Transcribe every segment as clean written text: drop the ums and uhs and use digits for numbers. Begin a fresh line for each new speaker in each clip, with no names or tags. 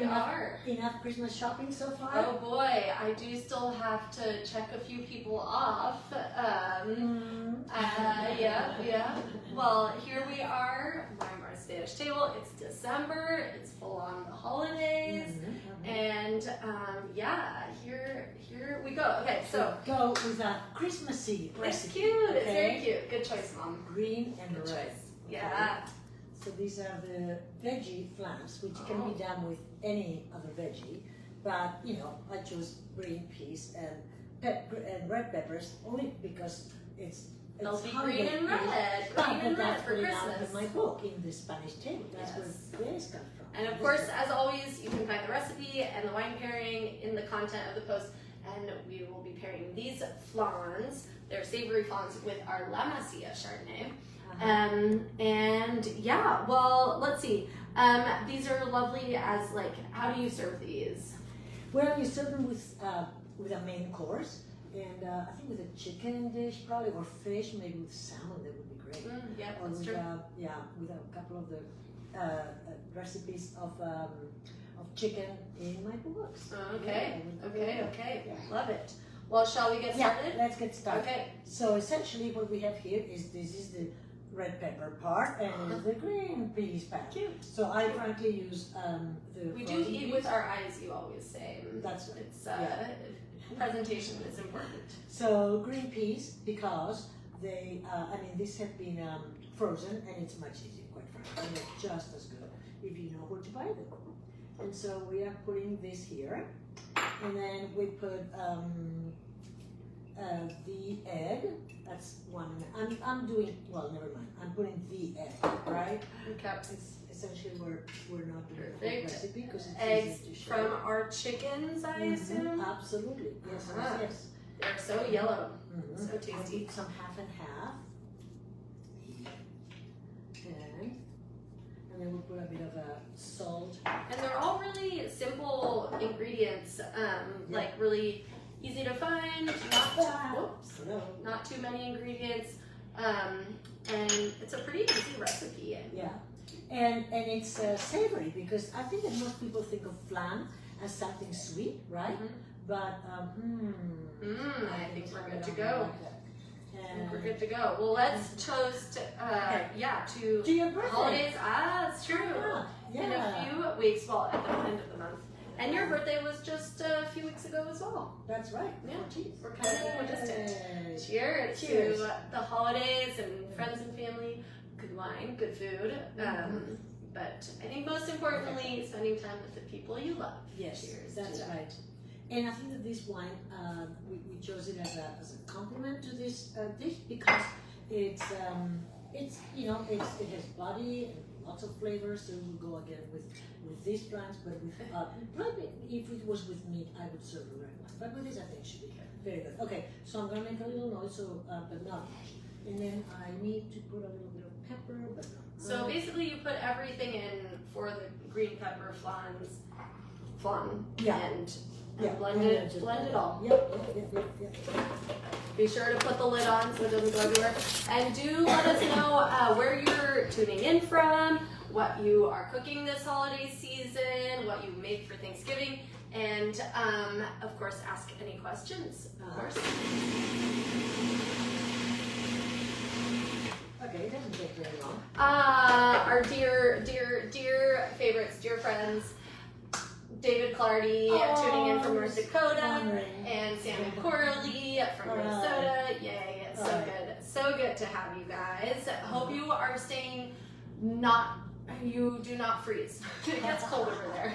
done enough Christmas shopping so far?
Oh boy, I do still have to check a few people off. Yeah. Well, here we are, Marimar's Spanish table. It's December. It's full on the holidays, and here we go. Okay, so
go with a Christmassy recipe.
It's cute. Okay. It's very cute. Good choice, Mom.
Green and
Good
red.
choice. Yeah.
So these are the veggie flans, which can be done with any other veggie, but you know, I chose green peas and red peppers only because
they'll be green and red.
That's
for Christmas.
In my book, in the Spanish table. That's where this comes from.
And of course, as always, you can find the recipe and the wine pairing in the content of the post. And we will be pairing these flans, they're savory flans, with our La Masía Chardonnay. And yeah, well, let's see. These are lovely as like, how do you serve these?
Well, you serve them with a main course, and I think with a chicken dish probably, or fish, maybe with salmon, that would be great.
Yeah,
or
that's
with
true.
With a couple of the recipes of chicken in my books.
Okay.
Yeah.
Love it. Well, shall we get started?
Yeah, let's get started.
Okay.
So essentially what we have here is this is the red pepper part and is the green peas part.
Cute.
So I frankly use the
We do eat with our eyes, you always say.
That's right.
It's presentation is important.
So green peas, because they, these have been frozen, and it's much easier, quite frankly. They're just as good if you know where to buy them. And so we are putting this here, and then we put the egg. That's one. I'm doing, well, never mind. I'm putting the egg, right?
Okay.
It's essentially we're not doing a
Perfect.
whole recipe because it's
eggs
easy to show.
from our chickens, I assume.
Absolutely. Yes. Yes.
They're so yellow. So tasty.
Put some half and half. And then we'll put a bit of salt.
And they're all really simple ingredients, like really easy to find, not too many ingredients, and it's a pretty easy recipe.
Yeah, and it's savory, because I think that most people think of flan as something sweet, right? But
I think we're good to go. We're good to go. Well, let's toast, to
your birthday.
Holidays. It's true. In a few weeks, well, at the end of the month. And your birthday was just a few weeks ago as well.
That's right.
Yeah, we're kind of distant. Cheers to the holidays and friends and family. Good wine, good food. But I think most importantly, spending time with the people you love.
Yes,
cheers.
that's right. And I think that this wine, we chose it as a compliment to this dish, because it has body and lots of flavors. So we'll go again with these plants, but with probably if it was with meat, I would serve the red one. But with this, I think it should be very good. Okay, so I'm gonna make a little noise, but not much. And then I need to put a little bit of pepper, but not.
So basically, you put everything in for the green pepper flan, and blend it all.
Yep.
Be sure to put the lid on so it doesn't go everywhere. And do let us know where you're tuning in from, what you are cooking this holiday season, what you make for Thanksgiving, and of course, ask any questions, of course.
Okay, it doesn't take very long.
Our dear favorites, dear friends, David Clardy tuning in from North Dakota, and Sam and Coralie from Minnesota. Yay, it's so good. So good to have you guys. Hope you are staying you do not freeze. It gets cold over there.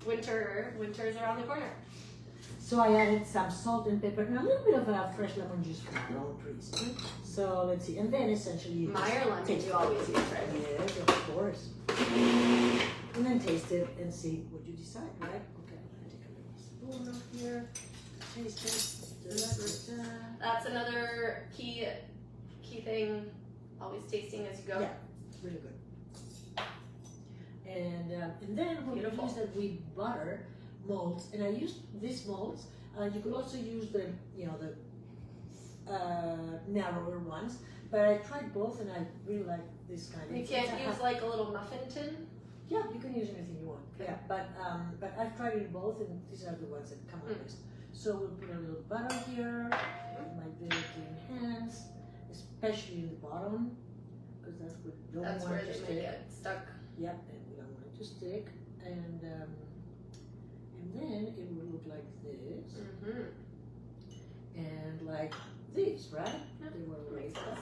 Winter's around the corner.
So I added some salt and pepper and a little bit of fresh lemon juice from our own trees. So let's see, and then essentially
Meyer lemon you always use, right?
Yes, of course. And then taste it and see what you decide, right? Okay, I'm gonna take a little spoon off here. Taste it.
That's another key thing. Always tasting as you go.
Yeah, really good. And then what we use that we butter molds, and I used these molds. You could also use the narrower ones, but I tried both, and I really like this kind.
You can't use like a little muffin tin.
Yeah, you can use anything you want.
Okay.
Yeah, but I've tried it both, and these are the ones that come on list. So we'll put a little butter here. My very clean hands, especially in the bottom, because that's what you don't
That's
want
where
to
they
stick.
might get stuck.
Yep, and we don't want it to stick. And then it will look like this, and like this, right?
Yeah,
They were
that makes
like
sense.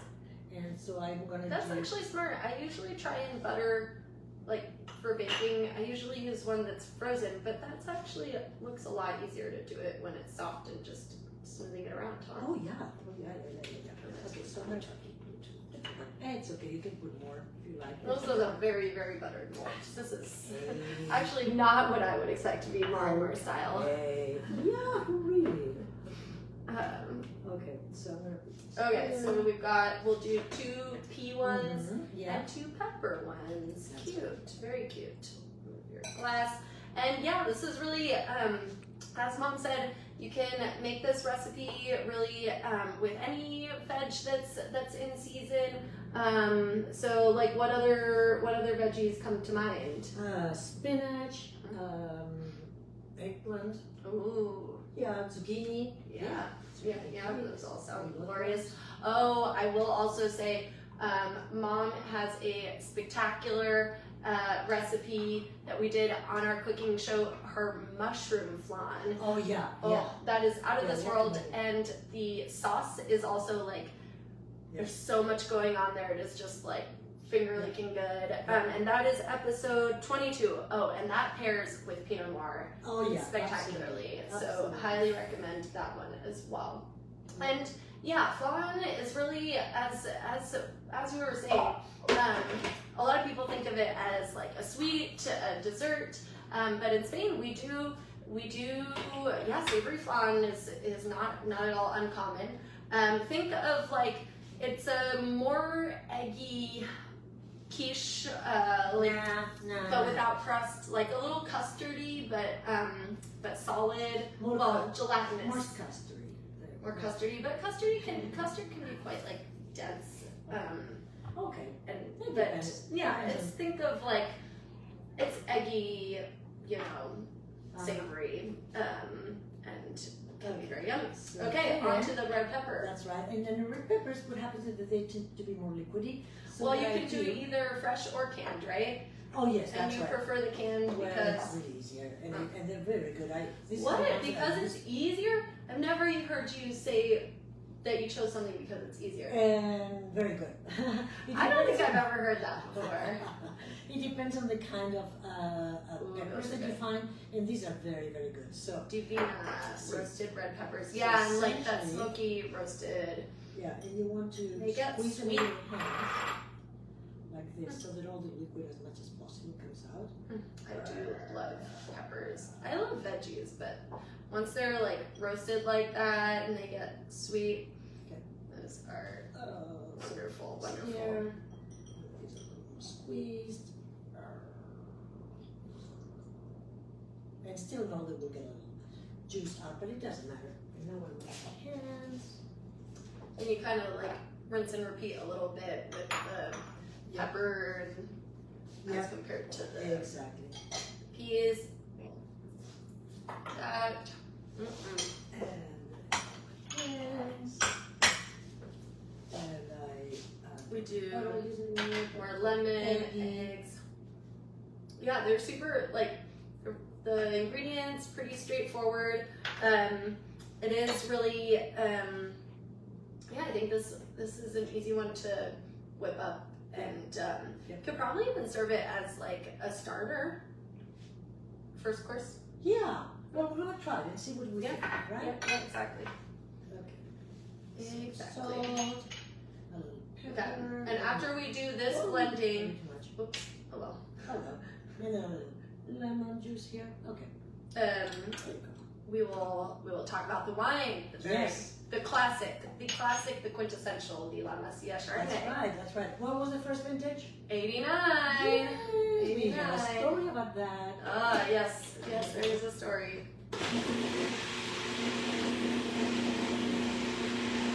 that. And so I'm gonna
That's
do.
actually smart. I usually try and butter, like for baking, I usually use one that's frozen, but that's actually looks a lot easier to do it when it's soft and just smoothing it around, huh?
Oh yeah, Okay, so I'm gonna it's okay, you can put more if you like.
Those are the very, very buttered molds. This is actually not what I would expect to be Marimar style.
Hey. Yeah, really.
Okay,
so I'm gonna put
okay, so we'll do 2 pea ones
yeah.
and 2 pepper ones.
That's
Cute, very cute. Move your glass. And yeah, this is really, as Mom said, you can make this recipe really with any veg that's in season. So like what other veggies come to mind?
Spinach, eggplant.
Ooh.
Yeah, zucchini.
Yeah, those all sound glorious. Oh, I will also say, Mom has a spectacular recipe that we did on our cooking show, her mushroom flan.
Oh yeah,
Oh, that is out of
Yeah,
this world,
definitely.
and the sauce is also like, there's so much going on there. It is just like finger licking good. And that is episode 22. Oh, and that pairs with Pinot Noir
Oh yeah,
spectacularly. So
Absolutely.
highly recommend that one as well. And yeah, flan is really, as we were saying, a lot of people think of it as like a sweet, a dessert, but in Spain we do, yeah, savory flan is not at all uncommon. Think of like, it's a more eggy quiche, like, but without crust, like a little custardy, but solid, gelatinous.
More custardy.
More custardy, but custard can be quite like dense.
Okay.
And but yeah, it's think of like, it's eggy, you know, savory, and can be very yummy. Okay, on to the red pepper.
That's right. And then the red peppers, what happens is that they tend to be more liquidy. So
Well, you can do either fresh or canned, right?
Oh yes,
And
that's
you
right.
prefer the canned
Well,
because
it's really easier, and they're very good.
what? Because it's easier? I've never heard you say that you chose something because it's easier.
And very good.
I don't think I've ever heard that before.
It depends on the kind of peppers
those are
that you
good.
find, and these are very, very good. So
Divina roasted red peppers. Yeah, and like that smoky roasted.
yeah, and you want to
They get
squeeze them in
sweet.
your hands like this, so that all the liquid as much as possible comes out.
I do love peppers. I love veggies, but once they're like roasted like that and they get sweet, those are wonderful, wonderful.
Here, these are a little more squeezed. And still know that we'll get a little juice out, but it doesn't matter. And now I'm with my hands.
And you kind of like rinse and repeat a little bit with the pepper as compared to the
Exactly.
peas. That.
And hands. And
We do
what are we using here?
more lemon, eggs. Yeah, they're super, like, the ingredients pretty straightforward. It is really, yeah, I think this is an easy one to whip up, and could probably even serve it as like a starter, first course.
Yeah. Well, we're gonna try it and see what we get, right?
Yeah, exactly.
Okay.
Exactly.
Salt, a little
Okay.
pepper.
And after we do this blending,
Too much.
oops, hello.
Hello. And then a little lemon juice here. Okay.
There you go. We will talk about the wine. The classic, the quintessential, the La Masía Chardonnay.
That's right. What was the first vintage?
89.
Yes, we
89.
have a story about that.
Yes, there is a story.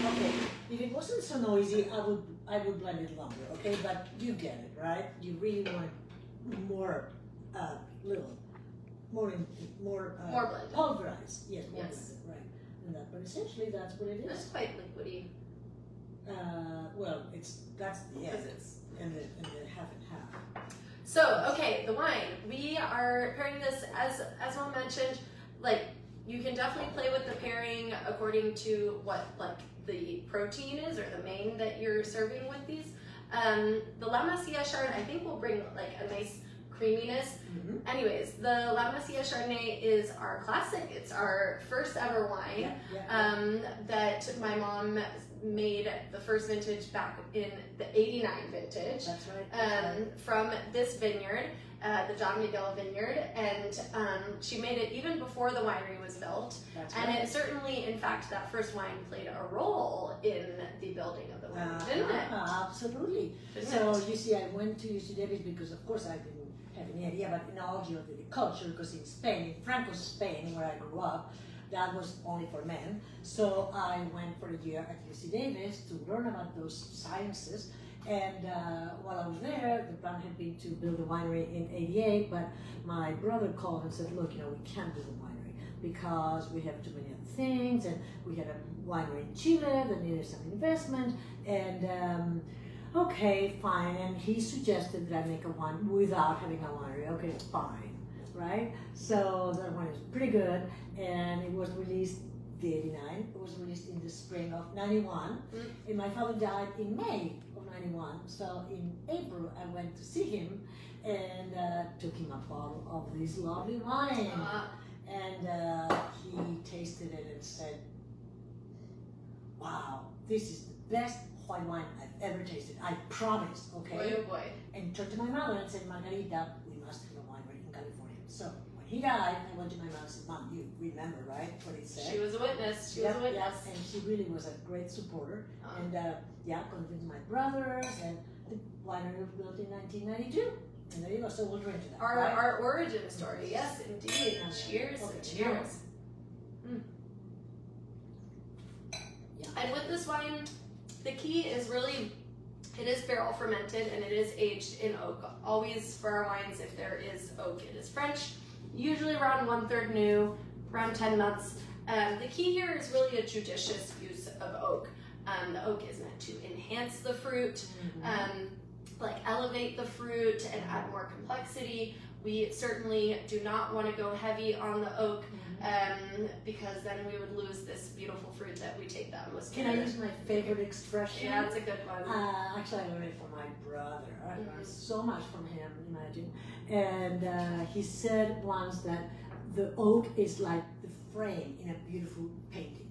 Okay, if it wasn't so noisy, I would blend it longer. Okay, but you get it, right? You really want more little more
blended.
pulverized. Yes, more
Yes.
blended, right? And that, but essentially that's what it is.
It's quite liquidy.
Well, that's the
Because
end,
it's.
and the half and half.
So, okay, the wine. We are pairing this, as Mom mentioned, like, you can definitely play with the pairing according to what, like, the protein is, or the main that you're serving with these. The La Masía Chardonnay, I think, will bring, like, a nice creaminess.
Mm-hmm.
Anyways, the La Masía Chardonnay is our classic. It's our first ever wine that my mom made the first vintage back in the 89 vintage.
That's right.
From this vineyard, the Don Miguel vineyard, and she made it even before the winery was built.
That's
and
right.
it certainly, in fact, that first wine played a role in the building of the winery, didn't it?
Absolutely.
Didn't
So
it?
you see, I went to UC Davis because, of course, I didn't have any idea about enology or viticulture, because in Spain, in Franco's Spain, where I grew up, that was only for men. So I went for a year at UC Davis to learn about those sciences. And while I was there, the plan had been to build a winery in '88, but my brother called and said, look, we can't do the winery because we have too many other things, and we had a winery in Chile that needed some investment, and okay, fine. And he suggested that I make a wine without having a winery. Okay, fine, right? So that wine is pretty good, and it was released the '89. It was released in the spring of '91, and my father died in May of '91. So in April, I went to see him and took him a bottle of this lovely wine, and he tasted it and said, "Wow, this is the best white wine I've ever tasted. I promise." Okay.
Boy, oh boy.
And turned to my mother and said, "Margarita, we must have a winery in California." So when he died, I went to my mom and said, "Mom, you remember, right, what he said?"
She was a witness. She was a witness.
And she really was a great supporter. And convinced my brothers, and the winery was built in 1992. And there you go. So we'll drink to that.
Our origin story. Yes, indeed. Cheers.
Okay,
Cheers. And with this wine, the key is really, it is barrel fermented and it is aged in oak. Always for our wines, if there is oak, it is French. Usually around 1/3 new, around 10 months. The key here is really a judicious use of oak. The oak is meant to enhance the fruit, like elevate the fruit and add more complexity. We certainly do not want to go heavy on the oak, because then we would lose this beautiful fruit that we take that was.
Can I use my favorite expression?
Yeah, it's a good one.
Actually, I learned it from my brother. I learned so much from him, imagine. And he said once that the oak is like the frame in a beautiful painting.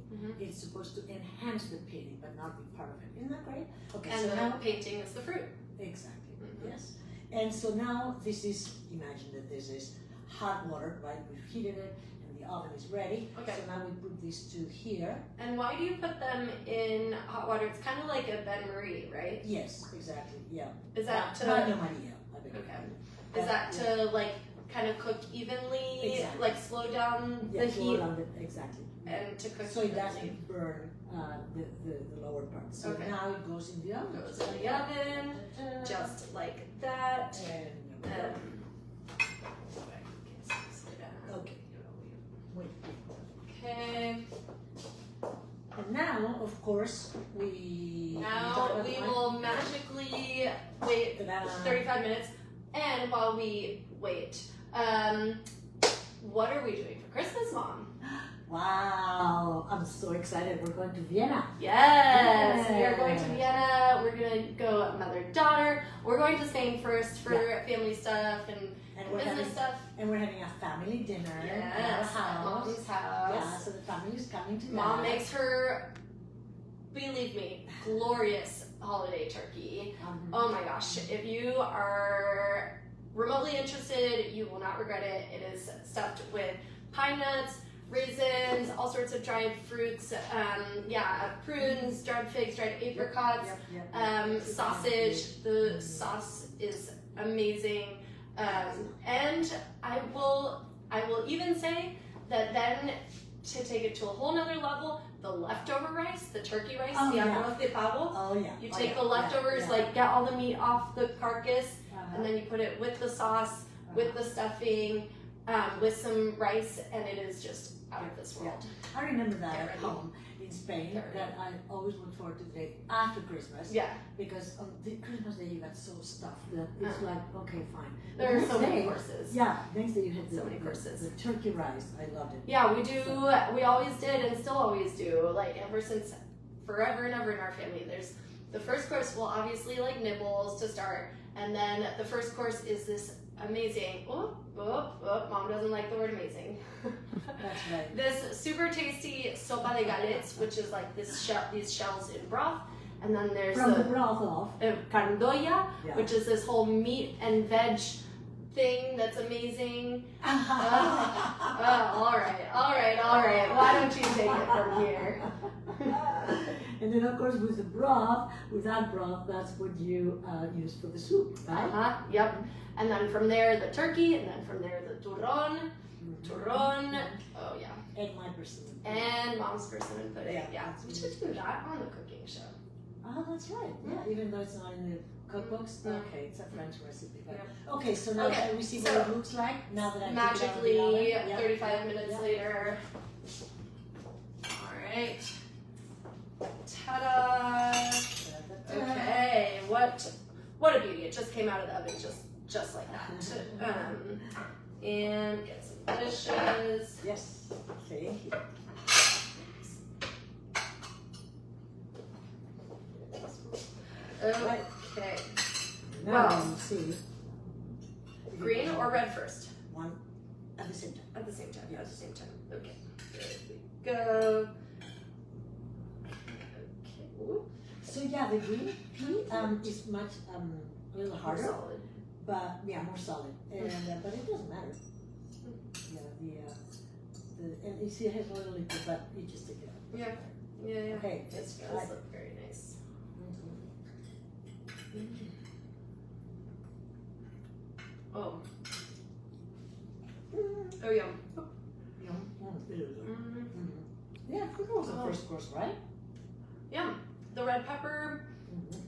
It's supposed to enhance the painting, but not be part of it. Isn't that great? Okay,
and
so
the
now,
painting is the fruit.
exactly, yes. And so now this is, imagine that this is hot water, right? We've heated it, and the oven is ready.
Okay.
So now we put these two here.
And why do you put them in hot water? It's kind of like a bain marie, right?
Yes, exactly, yeah.
Is that to
Baño Maria, I beg your
Okay.
pardon.
is that to like kind of cook evenly,
Exactly.
like slow down the heat
Exactly.
and to cook
So it
evenly?
doesn't burn the lower part. So
Okay.
now it goes in the oven.
Goes in the oven, just like that.
And there we go. Okay. Wait.
Okay.
And now, of course, we
Now we will magically wait
Ta-da.
35 minutes, and while we wait, what are we doing for Christmas, Mom?
Wow, I'm so excited. We're going to Vienna.
Yes,
Yay.
we are going to Vienna. We're gonna go mother-daughter. We're going to Spain first for family stuff and
we're
business
having,
stuff.
And we're having a family dinner at our
Yes, at
house.
Mom's house.
Yeah, so the family is coming together.
Mom makes her, believe me, glorious holiday turkey. Oh my gosh, if you are remotely interested, you will not regret it. It is stuffed with pine nuts, raisins, all sorts of dried fruits, prunes, dried figs, dried apricots, sausage. The sauce is amazing. And I will even say that then, to take it to a whole nother level, the leftover rice, the turkey rice, the arroz de pavo.
Oh yeah.
You take the leftovers, like get all the meat off the carcass,
Uh-huh.
and then you put it with the sauce. with the stuffing, with some rice, and it is just out of this world.
I remember that at
ready.
home in Spain, that I always look forward to the day after Christmas.
Yeah.
Because on the Christmas day you got so stuffed that it's like, okay, fine.
There are
Next
so many
day-
courses.
Yeah, next day you had
So many courses.
The turkey rice. I loved it.
Yeah, we always did and still always do, like ever since forever and ever in our family. There's the first course, well, obviously like nibbles to start, and then the first course is this amazing, mom doesn't like the word amazing.
That's right.
This super tasty sopa de galettes, which is like these shells in broth, and then there's
From the broth off.
Carndoya,
Yeah.
which is this whole meat and veg thing that's amazing. All right. Why don't you take it from here?
And then of course with the broth, with that broth, that's what you use for the soup, right?
Yep. And then from there the turkey, and then from there the turron. Oh yeah.
And my persimmon.
And mom's persimmon pudding.
Yeah.
Yeah. We should do that on the cooking show.
Oh, that's right. Yeah, even though it's not in the cookbooks.
Mm.
Okay, it's a French recipe. But
Yeah.
okay, so now
Okay,
shall we see
so
what it looks like now that I took it out of the
Magically,
oven? Yeah.
35 minutes
Yeah.
later. All right. Ta-da! Okay, what a beauty! It just came out of the oven, just like that. And get some dishes.
Yes. Thank you.
Okay.
Now
Well,
you see.
green or red first?
One at the same time.
At the same time.
Yes.
At the same time. Okay. There we go. Okay. Ooh.
So yeah, the green pea is much a little
More
harder,
solid.
but yeah, more solid, and but it doesn't matter. Yeah, and you see it has a little liquid, but you just take it out.
Yeah. Yeah.
Okay,
This
let's
does
try.
look very nice. Oh. Oh, yum.
Yum. It is.
Mm.
Yeah, it was the
Oh.
first course, right?
Yum. The red pepper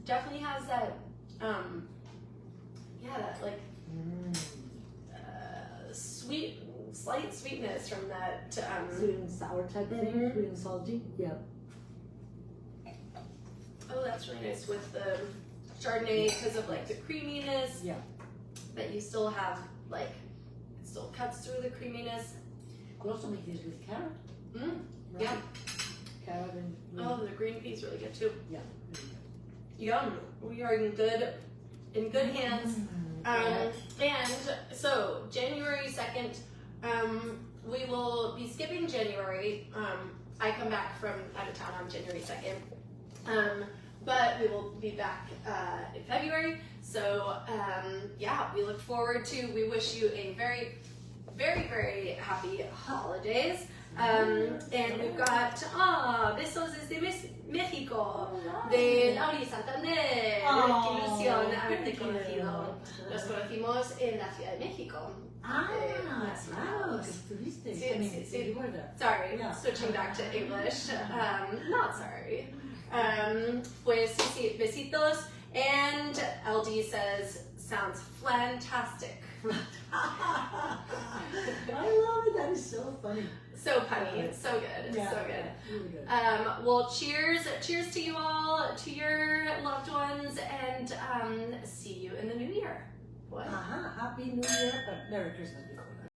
definitely has that, that like sweet, slight sweetness from that.
Sweet and sour type thing,
Mhm.
sweet and salty. Yeah.
Oh, that's really nice with the Chardonnay because of like the creaminess.
Yeah.
But you still have like, it still cuts through the creaminess.
You could also make this with carrot.
Mm.
Right?
Yeah.
Carrot and
Oh, the green pea's really good too.
yeah.
Yum. We are in good hands. And so January 2nd, we will be skipping January. I come back from out of town on January 2nd. But we will be back in February. So we look forward to, we wish you a very, very, very happy holidays. And we've got besos desde México, de Laura y Santander. Qué ilusión haberte conocido. Nos conocimos en la Ciudad de México.
Claro, que estuviste.
Sí,
I mean,
sí, sí.
you were there.
Sorry,
Yeah.
switching back to English. Not sorry. Pues sí, besitos. And LD says, sounds fantastic.
I love it. That is so funny.
So punny, so good,
Yeah,
so good.
Really good.
Well, cheers to you all, to your loved ones, and see you in the new year. What?
Happy New Year, but Merry Christmas before that.